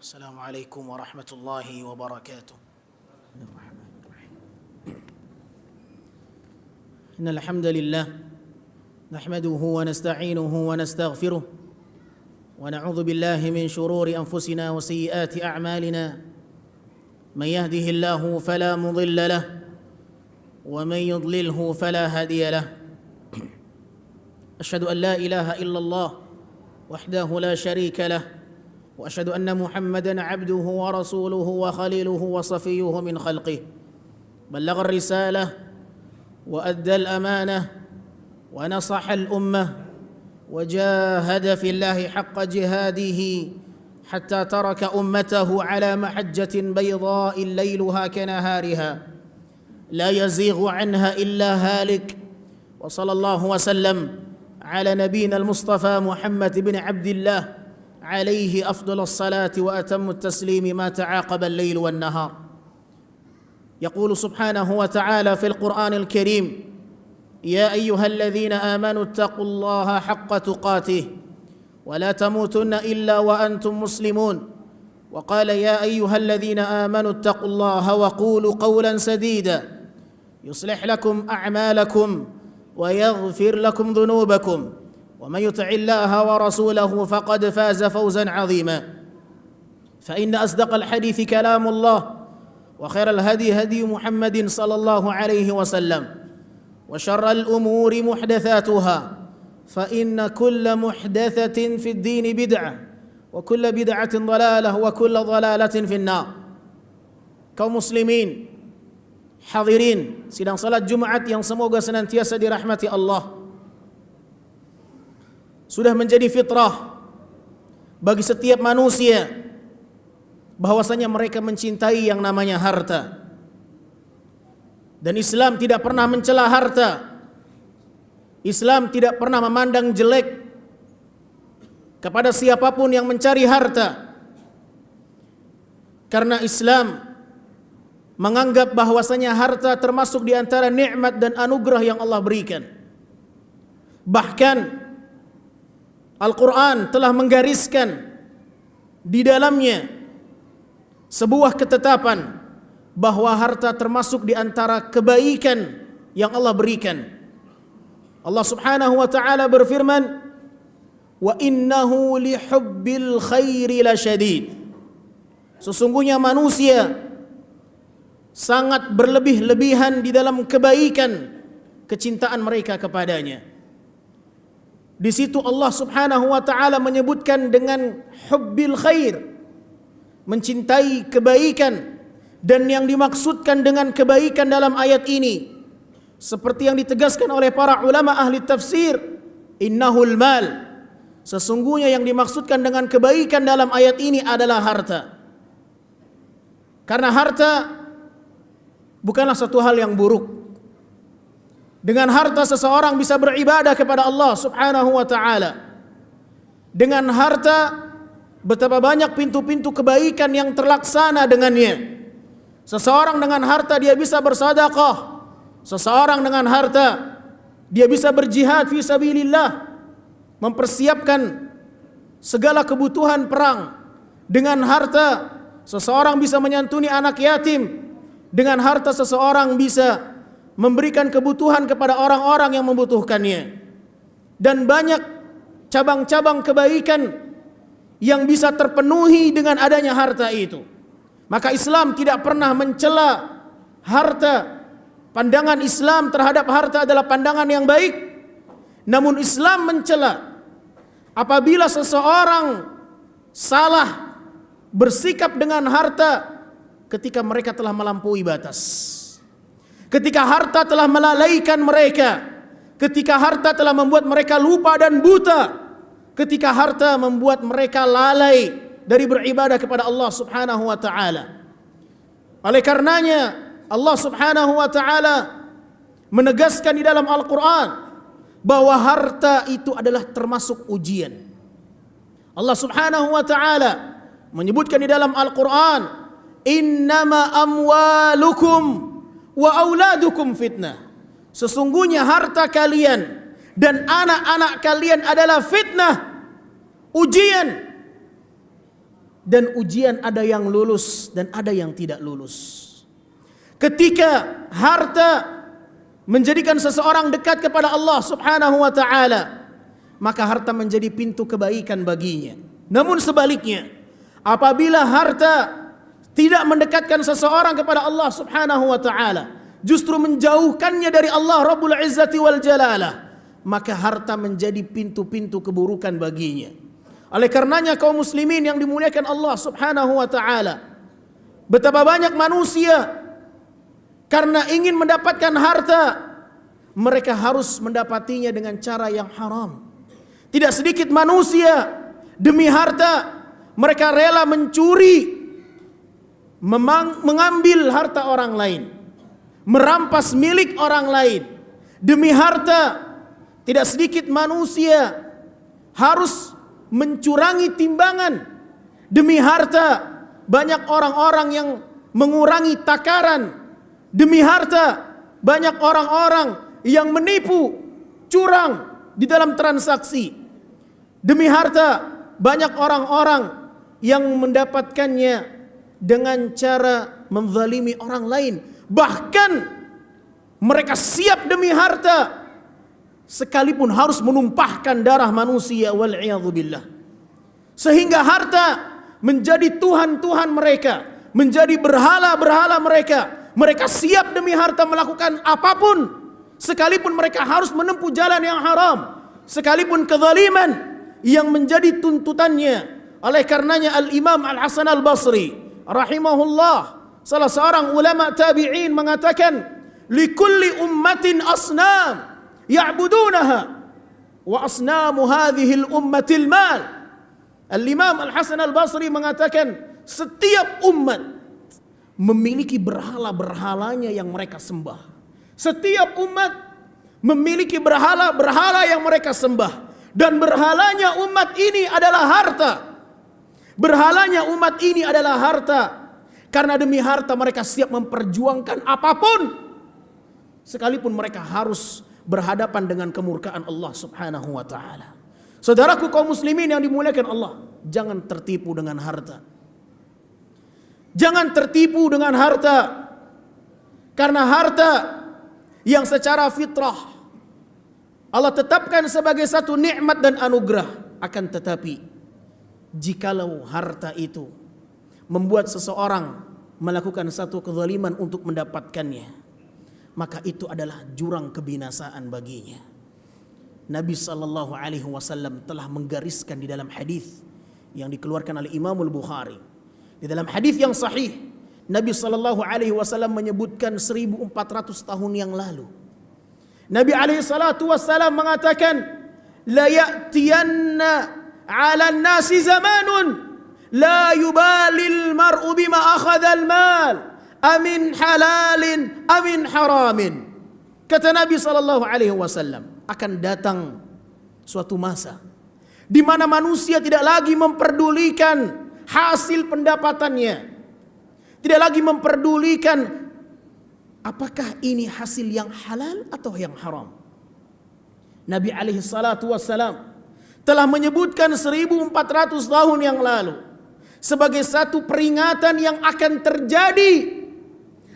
السلام عليكم ورحمة الله وبركاته. إن الحمد لله نحمده ونستعينه ونستغفره ونعوذ بالله من شرور أنفسنا وسيئات أعمالنا. من يهده الله فلا مضل له ومن يضلله فلا هادي له. أشهد أن لا إله إلا الله وحده لا شريك له وأشهد أن محمدًا عبده ورسوله وخليله وصفيه من خلقه. بلغ الرسالة وأدى الأمانة ونصح الأمة وجاهد في الله حق جهاده حتى ترك أمته على محجة بيضاء ليلها كنهارها لا يزيغ عنها إلا هالك. وصلى الله وسلم على نبينا المصطفى محمد بن عبد الله عليه أفضل الصلاة وأتم التسليم ما تعاقب الليل والنهار. يقول سبحانه وتعالى في القرآن الكريم: يا أيها الذين آمنوا اتقوا الله حق تقاته ولا تموتن إلا وأنتم مسلمون. وقال: يا أيها الذين آمنوا اتقوا الله وقولوا قولا سديدا يصلح لكم أعمالكم ويغفر لكم ذنوبكم ومن يطع الله ورسوله فقد فاز فوزا عظيما. فإن أصدق الحديث كلام الله وخير الهدي هدي محمد صلى الله عليه وسلم وشر الأمور محدثاتها فإن كل محدثة في الدين بدعة وكل بدعة ضلالة وكل ضلالة في النار. Kaum muslimin hadirin sidang salat Jumat yang semoga senantiasa dirahmati Allah, sudah menjadi fitrah bagi setiap manusia bahwasanya mereka mencintai yang namanya harta. Dan Islam tidak pernah mencela harta. Islam tidak pernah memandang jelek kepada siapapun yang mencari harta. Karena Islam menganggap bahwasanya harta termasuk di antara nikmat dan anugerah yang Allah berikan. Bahkan Al-Quran telah menggariskan di dalamnya sebuah ketetapan bahwa harta termasuk di antara kebaikan yang Allah berikan. Allah Subhanahu wa taala berfirman: "Wa innahu lihubbil khairi lasyadid." Sesungguhnya manusia sangat berlebih-lebihan di dalam kebaikan, kecintaan mereka kepadanya. Di situ Allah Subhanahu wa taala menyebutkan dengan hubbil khair, mencintai kebaikan, dan yang dimaksudkan dengan kebaikan dalam ayat ini seperti yang ditegaskan oleh para ulama ahli tafsir, innahul mal. Sesungguhnya yang dimaksudkan dengan kebaikan dalam ayat ini adalah harta. Karena harta bukanlah satu hal yang buruk. Dengan harta seseorang bisa beribadah kepada Allah Subhanahu wa taala. Dengan harta betapa banyak pintu-pintu kebaikan yang terlaksana dengannya. Seseorang dengan harta dia bisa bersedekah. Seseorang dengan harta dia bisa berjihad fi sabilillah, mempersiapkan segala kebutuhan perang. Dengan harta seseorang bisa menyantuni anak yatim. Dengan harta seseorang bisa memberikan kebutuhan kepada orang-orang yang membutuhkannya. Dan banyak cabang-cabang kebaikan yang bisa terpenuhi dengan adanya harta itu. Maka Islam tidak pernah mencela harta. Pandangan Islam terhadap harta adalah pandangan yang baik. Namun Islam mencela apabila seseorang salah bersikap dengan harta ketika mereka telah melampaui batas. Ketika harta telah melalaikan mereka, ketika harta telah membuat mereka lupa dan buta, ketika harta membuat mereka lalai dari beribadah kepada Allah Subhanahu wa taala. Oleh karenanya Allah Subhanahu wa taala menegaskan di dalam Al-Qur'an bahwa harta itu adalah termasuk ujian. Allah Subhanahu wa taala menyebutkan di dalam Al-Qur'an, innama amwalukum wa auladukum fitnah. Sesungguhnya harta kalian dan anak-anak kalian adalah fitnah, ujian. dan ujian ada yang lulus dan ada yang tidak lulus. Ketika harta menjadikan seseorang dekat kepada Allah Subhanahu wa taala, maka harta menjadi pintu kebaikan baginya. Namun sebaliknya, apabila harta tidak mendekatkan seseorang kepada Allah Subhanahu wa taala, justru menjauhkannya dari Allah Rabbul Izzati wal Jalalah, maka harta menjadi pintu-pintu keburukan baginya. Oleh karenanya kaum muslimin yang dimuliakan Allah Subhanahu wa taala, betapa banyak manusia karena ingin mendapatkan harta, mereka harus mendapatinya dengan cara yang haram. Tidak sedikit manusia demi harta mereka rela mencuri, mengambil harta orang lain, merampas milik orang lain demi harta. Tidak sedikit manusia harus mencurangi timbangan demi harta. Banyak orang-orang yang mengurangi takaran demi harta. Banyak orang-orang yang menipu, curang di dalam transaksi demi harta. Banyak orang-orang yang mendapatkannya dengan cara menzalimi orang lain. Bahkan mereka siap demi harta sekalipun harus menumpahkan darah manusia, wal'iyadzubillah. Sehingga harta menjadi Tuhan-Tuhan mereka, menjadi berhala-berhala mereka. Mereka siap demi harta melakukan apapun, sekalipun mereka harus menempuh jalan yang haram, sekalipun kezaliman yang menjadi tuntutannya. Oleh karenanya Al-Imam Al-Hasan Al-Basri rahimahullah, salah seorang ulama tabi'in, mengatakan, likulli ummatin asnam ya'budunaha wa asnamu hadhihi al-ummatil mal. Al-Imam Al-Hasan Al-Basri mengatakan, setiap umat memiliki berhala-berhalanya yang mereka sembah. Setiap umat memiliki berhala-berhala yang mereka sembah. Dan berhalanya umat ini adalah harta. Berhalanya umat ini adalah harta. Karena demi harta mereka siap memperjuangkan apapun, sekalipun mereka harus berhadapan dengan kemurkaan Allah Subhanahu wa taala. Saudaraku kaum muslimin yang dimuliakan Allah, jangan tertipu dengan harta. Jangan tertipu dengan harta. Karena harta yang secara fitrah Allah tetapkan sebagai satu nikmat dan anugerah, akan tetapi jikalau harta itu membuat seseorang melakukan satu kezaliman untuk mendapatkannya, maka itu adalah jurang kebinasaan baginya. Nabi sallallahu alaihi wasallam telah menggariskan di dalam hadis yang dikeluarkan oleh Imam Al-Bukhari. Di dalam hadis yang sahih, Nabi sallallahu alaihi wasallam menyebutkan 1400 tahun yang lalu. Nabi alaihi salatu wassalam mengatakan, la ya'tiyanna 'ala an-nasi zamanun la yubalil mar'u bima akhadha al-mal amin halalin amin haramin. Kata Nabi sallallahu alaihi wasallam, akan datang suatu masa di mana manusia tidak lagi memperdulikan hasil pendapatannya, tidak lagi memperdulikan apakah ini hasil yang halal atau yang haram. Nabi alaihi salatu wassalam telah menyebutkan 1400 tahun yang lalu sebagai satu peringatan yang akan terjadi.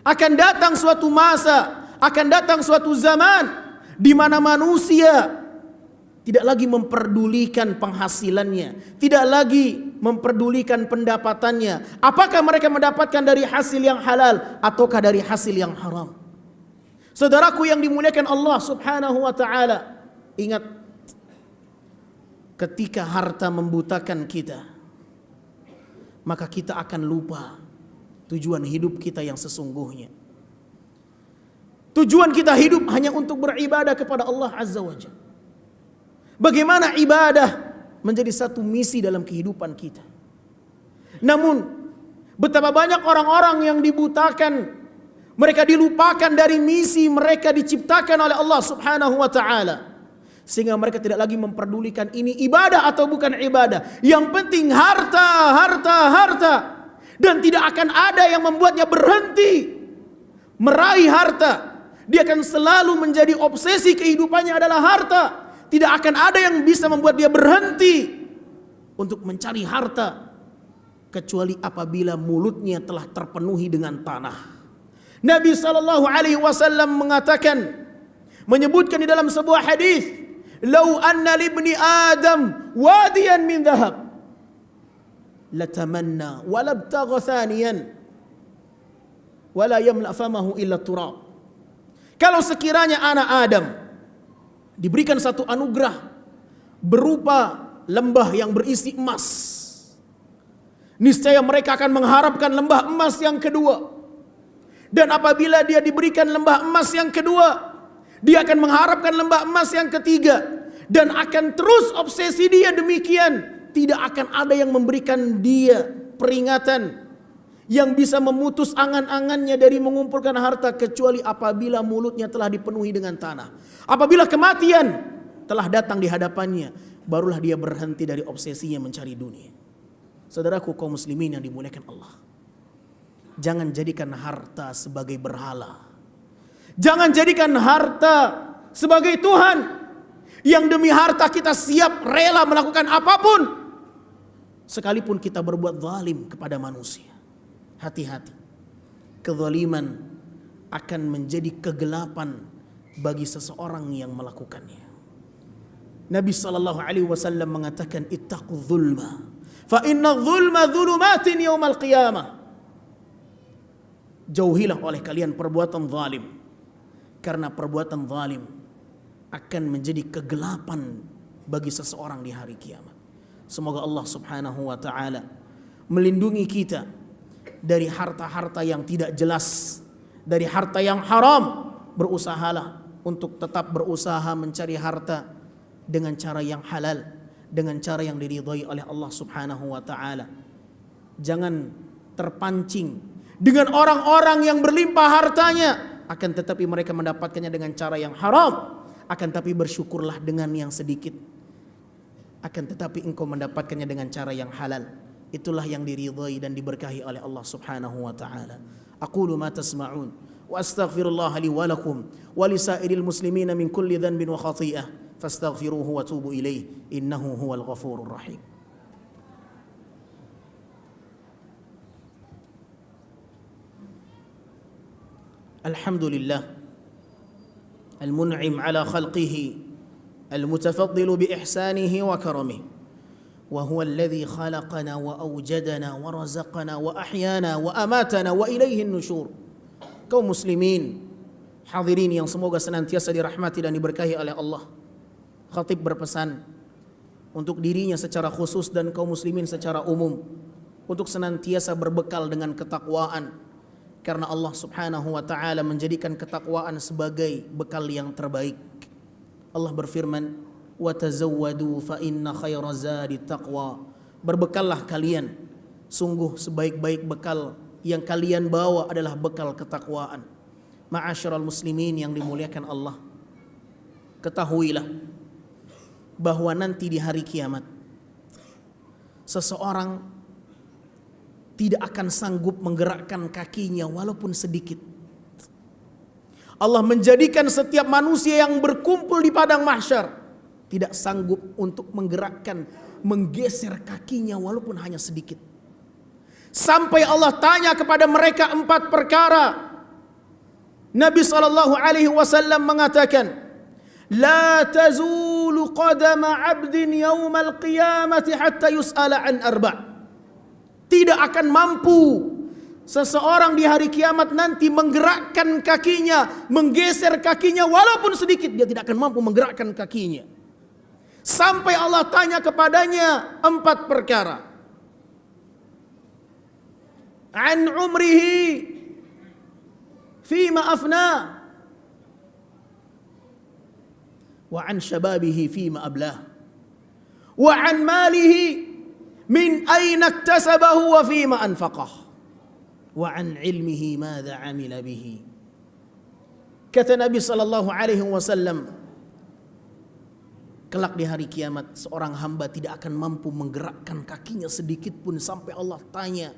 Akan datang suatu masa, akan datang suatu zaman di mana manusia tidak lagi memperdulikan penghasilannya, tidak lagi memperdulikan pendapatannya. Apakah mereka mendapatkan dari hasil yang halal ataukah dari hasil yang haram? Saudaraku yang dimuliakan Allah Subhanahu wa taala, ingat, ketika harta membutakan kita, maka kita akan lupa tujuan hidup kita yang sesungguhnya. Tujuan kita hidup hanya untuk beribadah kepada Allah Azza wa Jalla. Bagaimana ibadah menjadi satu misi dalam kehidupan kita. Namun betapa banyak orang-orang yang dibutakan, mereka dilupakan dari misi mereka diciptakan oleh Allah Subhanahu wa taala, sehingga mereka tidak lagi memperdulikan ini ibadah atau bukan ibadah. Yang penting harta, harta, harta, dan tidak akan ada yang membuatnya berhenti meraih harta. Dia akan selalu menjadi obsesi kehidupannya adalah harta. Tidak akan ada yang bisa membuat dia berhenti untuk mencari harta. kecuali apabila mulutnya telah terpenuhi dengan tanah. Nabi sallallahu alaihi wasallam mengatakan, menyebutkan di dalam sebuah hadis, "Lau anna libni Adam wadiyan min dhahab latamanna wa labtagha thaniyan wa la yamla famahu illa turab." Kalau sekiranya anak Adam diberikan satu anugerah berupa lembah yang berisi emas, niscaya mereka akan mengharapkan lembah emas yang kedua. Dan apabila dia diberikan lembah emas yang kedua, dia akan mengharapkan lembah emas yang ketiga. Dan akan terus obsesi dia demikian. Tidak akan ada yang memberikan dia peringatan yang bisa memutus angan-angannya dari mengumpulkan harta, kecuali apabila mulutnya telah dipenuhi dengan tanah. Apabila kematian telah datang di hadapannya, barulah dia berhenti dari obsesinya mencari dunia. Saudaraku kaum muslimin yang dimuliakan Allah, jangan jadikan harta sebagai berhala. Jangan jadikan harta sebagai Tuhan, yang demi harta kita siap rela melakukan apapun, sekalipun kita berbuat zalim kepada manusia. Hati-hati, kezaliman akan menjadi kegelapan bagi seseorang yang melakukannya. Nabi sallallahu alaihi wasallam mengatakan, ittaqu dzulma fa inna dzulma dzulumatin yaumal qiyamah. Jauhilah oleh kalian perbuatan zalim, karena perbuatan zalim akan menjadi kegelapan bagi seseorang di hari kiamat. Semoga Allah subhanahu wa ta'ala melindungi kita dari harta-harta yang tidak jelas, dari harta yang haram. Berusahalah untuk tetap berusaha mencari harta dengan cara yang halal, dengan cara yang diridhai oleh Allah subhanahu wa ta'ala. Jangan terpancing dengan orang-orang yang berlimpah hartanya, akan tetapi mereka mendapatkannya dengan cara yang haram. Akan tetapi bersyukurlah dengan yang sedikit, akan tetapi engkau mendapatkannya dengan cara yang halal. Itulah yang diridhai dan diberkahi oleh Allah subhanahu wa ta'ala. Aqulu ma tasma'un wa astaghfirullah li wa lakum wa lisairil muslimina min kulli dhanbin wa khati'ah fastaghfiruhu wa tubu ilaih innahu huwal ghafurur rahim. Alhamdulillah المنعم على خلقه المتفضل بإحسانه وكرمه وهو الذي خلقنا وأوجدنا ورزقنا وأحيانا وأماتنا وإليه النشور. Kaum muslimin hadirin yang semoga senantiasa dirahmati dan diberkahi oleh Allah, khatib berpesan untuk dirinya secara khusus dan kaum muslimin secara umum untuk senantiasa berbekal dengan ketakwaan, karena Allah subhanahu wa ta'ala menjadikan ketakwaan sebagai bekal yang terbaik. Allah berfirman, wa tazawwadu fa inna khayra zadi taqwa. Berbekallah kalian, sungguh sebaik-baik bekal yang kalian bawa adalah bekal ketakwaan. Ma'asyiral muslimin yang dimuliakan Allah, ketahuilah bahwa nanti di hari kiamat seseorang tidak akan sanggup menggerakkan kakinya walaupun sedikit. Allah menjadikan setiap manusia yang berkumpul di padang mahsyar tidak sanggup untuk menggerakkan, menggeser kakinya walaupun hanya sedikit. Sampai Allah tanya kepada mereka 4 perkara. Nabi SAW mengatakan, la tazulu qadama 'abdin yawmal qiyamati hatta yus'ala an arba'. Tidak akan mampu seseorang di hari kiamat nanti menggerakkan kakinya, menggeser kakinya walaupun sedikit. Dia tidak akan mampu menggerakkan kakinya sampai Allah tanya kepadanya 4 perkara. An umrihi fima afna wa an shababihi fima ablah wa an malihi min aina iktasabahu wa fima anfaqah wa an ilmihi madza amila bihi. Kata Nabi sallallahu alaihi wasallam, kelak di hari kiamat seorang hamba tidak akan mampu menggerakkan kakinya sedikit pun sampai Allah tanya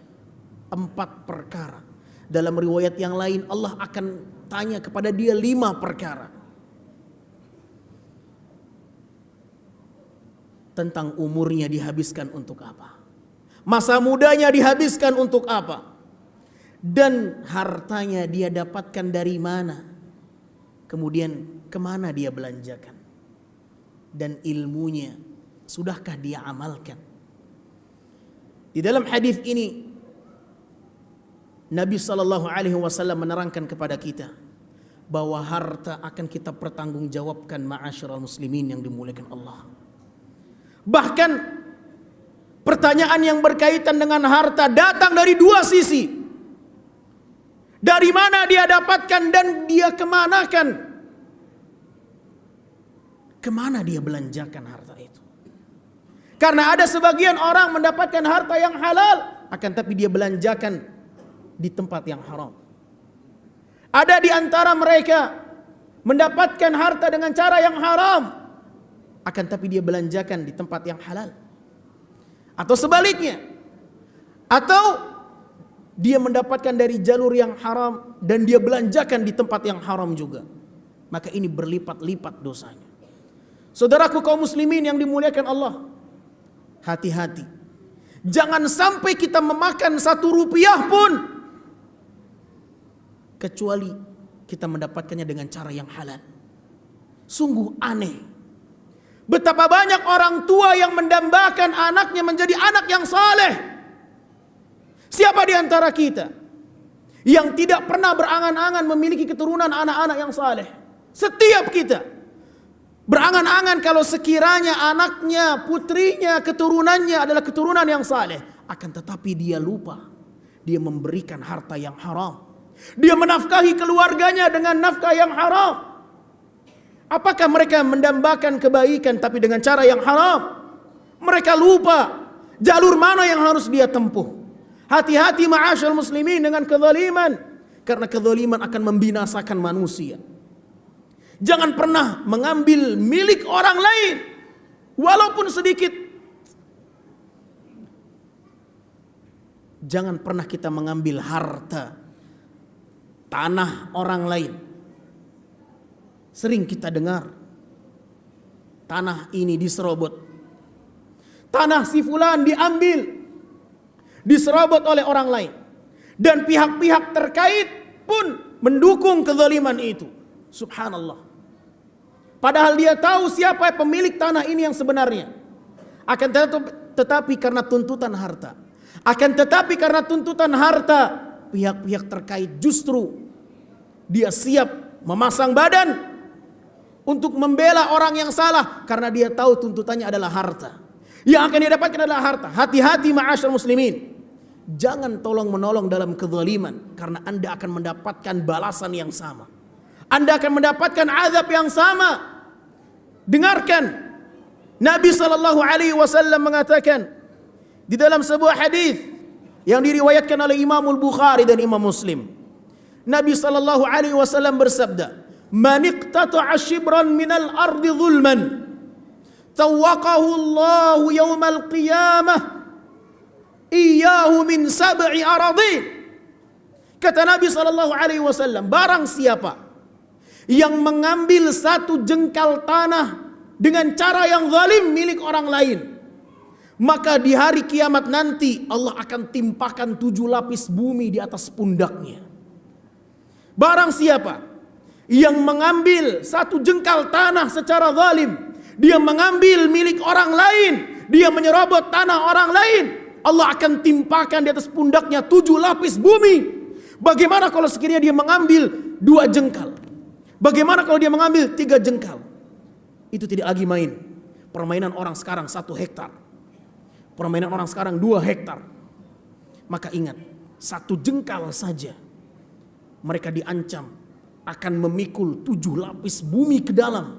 4 perkara. Dalam riwayat yang lain Allah akan tanya kepada dia 5 perkara. Tentang umurnya dihabiskan untuk apa? Masa mudanya dihabiskan untuk apa? Dan hartanya dia dapatkan dari mana? Kemudian kemana dia belanjakan? Dan ilmunya sudahkah dia amalkan? Di dalam hadis ini Nabi SAW menerangkan kepada kita bahwa harta akan kita pertanggungjawabkan, ma'asyiral muslimin yang dimuliakan Allah. Bahkan pertanyaan yang berkaitan dengan harta datang dari dua sisi. Dari mana dia dapatkan dan dia kemanakan? Kemana dia belanjakan harta itu? Karena ada sebagian orang mendapatkan harta yang halal, akan tapi dia belanjakan di tempat yang haram. Ada di antara mereka mendapatkan harta dengan cara yang haram, akan tapi dia belanjakan di tempat yang halal. Atau sebaliknya, atau dia mendapatkan dari jalur yang haram dan dia belanjakan di tempat yang haram juga. Maka ini berlipat-lipat dosanya. Saudaraku kaum muslimin yang dimuliakan Allah, hati-hati. Jangan sampai kita memakan 1 rupiah pun kecuali kita mendapatkannya dengan cara yang halal. Sungguh aneh. Betapa banyak orang tua yang mendambakan anaknya menjadi anak yang saleh. Siapa di antara kita yang tidak pernah berangan-angan memiliki keturunan anak-anak yang saleh? Setiap kita berangan-angan kalau sekiranya anaknya, putrinya, keturunannya adalah keturunan yang saleh. Akan tetapi dia lupa. Dia memberikan harta yang haram. Dia menafkahi keluarganya dengan nafkah yang haram. Apakah mereka mendambakan kebaikan tapi dengan cara yang haram? Mereka lupa jalur mana yang harus dia tempuh. Hati-hati ma'asyal muslimin dengan kezaliman, karena kezaliman akan membinasakan manusia. Jangan pernah mengambil milik orang lain walaupun sedikit. Jangan pernah kita mengambil harta tanah orang lain. Sering kita dengar tanah ini diserobot, tanah si fulan diambil, diserobot oleh orang lain, dan pihak-pihak terkait pun mendukung kezaliman itu. Subhanallah. Padahal dia tahu siapa pemilik tanah ini yang sebenarnya. Akan tetapi karena tuntutan harta, pihak-pihak terkait justru dia siap memasang badan untuk membela orang yang salah karena dia tahu tuntutannya adalah harta. Yang akan dia dapatkan adalah harta. Hati-hati ma'asyar muslimin. Jangan tolong menolong dalam kezaliman, karena Anda akan mendapatkan balasan yang sama. Anda akan mendapatkan azab yang sama. Dengarkan, Nabi SAW mengatakan di dalam sebuah hadis yang diriwayatkan oleh Imam Al-Bukhari dan Imam Muslim. Nabi SAW bersabda, "Man iqtata'a shibran minal ardi zulman, tawaqahu Allahu yawmal qiyamah iyyahu min sab'i aradin." Kata Nabi SAW, barang siapa yang mengambil 1 jengkal tanah dengan cara yang zalim milik orang lain, maka di hari kiamat nanti Allah akan timpakan 7 lapis bumi di atas pundaknya. Barang siapa yang mengambil 1 jengkal tanah secara zalim, dia mengambil milik orang lain, dia menyerobot tanah orang lain, Allah akan timpakan di atas pundaknya 7 lapis bumi. Bagaimana kalau sekiranya dia mengambil 2 jengkal? Bagaimana kalau dia mengambil 3 jengkal? Itu tidak lagi main. Permainan orang sekarang 1 hektar. Permainan orang sekarang 2 hektar. Maka ingat, 1 jengkal saja mereka diancam akan memikul 7 lapis bumi ke dalam.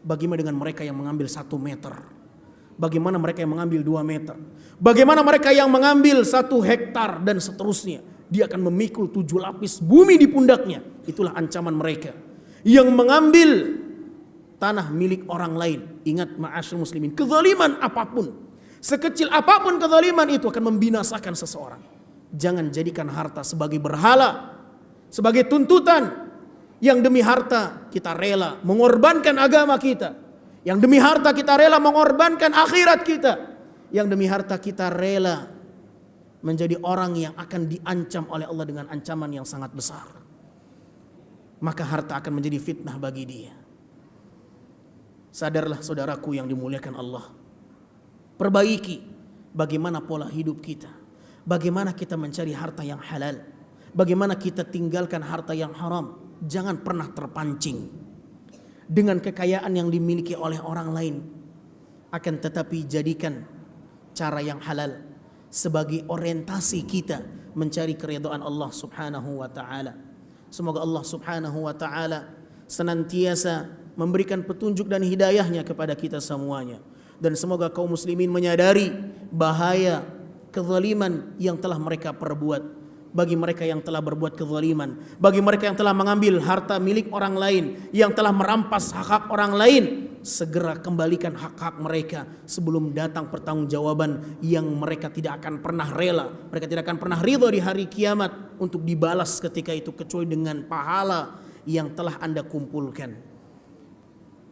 Bagaimana dengan mereka yang mengambil 1 meter? Bagaimana mereka yang mengambil 2 meter? Bagaimana mereka yang mengambil 1 hektar dan seterusnya? Dia akan memikul 7 lapis bumi di pundaknya. Itulah ancaman mereka yang mengambil tanah milik orang lain. Ingat ma'asyar muslimin, kezaliman apapun, sekecil apapun kezaliman itu akan membinasakan seseorang. Jangan jadikan harta sebagai berhala, sebagai tuntutan. Yang demi harta kita rela mengorbankan agama kita, yang demi harta kita rela mengorbankan akhirat kita. yang demi harta kita rela menjadi orang yang akan diancam oleh Allah dengan ancaman yang sangat besar, maka harta akan menjadi fitnah bagi dia. Sadarlah saudaraku yang dimuliakan Allah, perbaiki bagaimana pola hidup kita, bagaimana kita mencari harta yang halal, bagaimana kita tinggalkan harta yang haram. Jangan pernah terpancing dengan kekayaan yang dimiliki oleh orang lain, akan tetapi jadikan cara yang halal sebagai orientasi kita mencari keridhaan Allah Subhanahu wa taala. Semoga Allah Subhanahu wa taala senantiasa memberikan petunjuk dan hidayahnya kepada kita semuanya, dan semoga kaum muslimin menyadari bahaya kezaliman yang telah mereka perbuat. Bagi mereka yang telah berbuat kezaliman, bagi mereka yang telah mengambil harta milik orang lain, yang telah merampas hak-hak orang lain, segera kembalikan hak-hak mereka sebelum datang pertanggungjawaban yang mereka tidak akan pernah rela, mereka tidak akan pernah ridha di hari kiamat untuk dibalas ketika itu, kecuali dengan pahala yang telah Anda kumpulkan.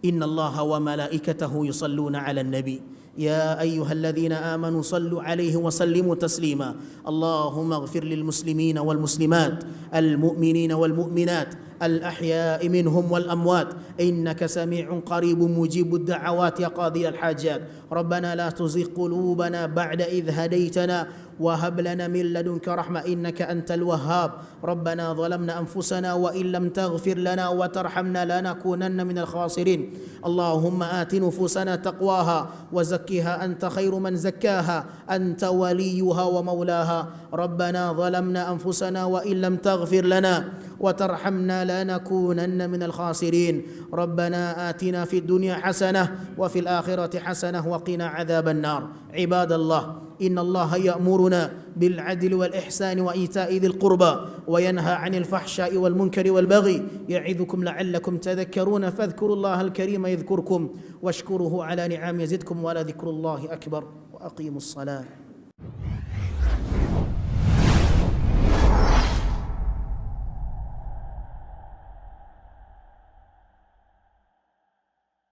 Innallaha wa malaikatahu yusalluna 'alan nabi يا أيها الذين آمنوا صلوا عليه وسلموا تسليما اللهم اغفر للمسلمين والمسلمات المؤمنين والمؤمنات الأحياء منهم والأموات إنك سميع قريب مجيب الدعوات يا قاضي الحاجات ربنا لا تزغ قلوبنا بعد إذ هديتنا وهب لنا من لدنك رحمة إنك أنت الوهاب ربنا ظلمنا أنفسنا وإن لم تغفر لنا وترحمنا لنكونن من الخاسرين اللهم آت نفوسنا تقواها وزكها أنت خير من زكاها أنت وليها ومولاها ربنا ظلمنا أنفسنا وإن لم تغفر لنا وترحمنا لنكونن من الخاسرين ربنا آتنا في الدنيا حسنة وفي الآخرة حسنة وقنا عذاب النار عباد الله إن الله يأمرنا بالعدل والإحسان وإيتاء ذي القربى وينهى عن الفحشاء والمنكر والبغي يعظكم لعلكم تذكرون فاذكروا الله الكريم يذكركم واشكروه على نعم يزدكم ولذكر الله أكبر وأقيموا الصلاة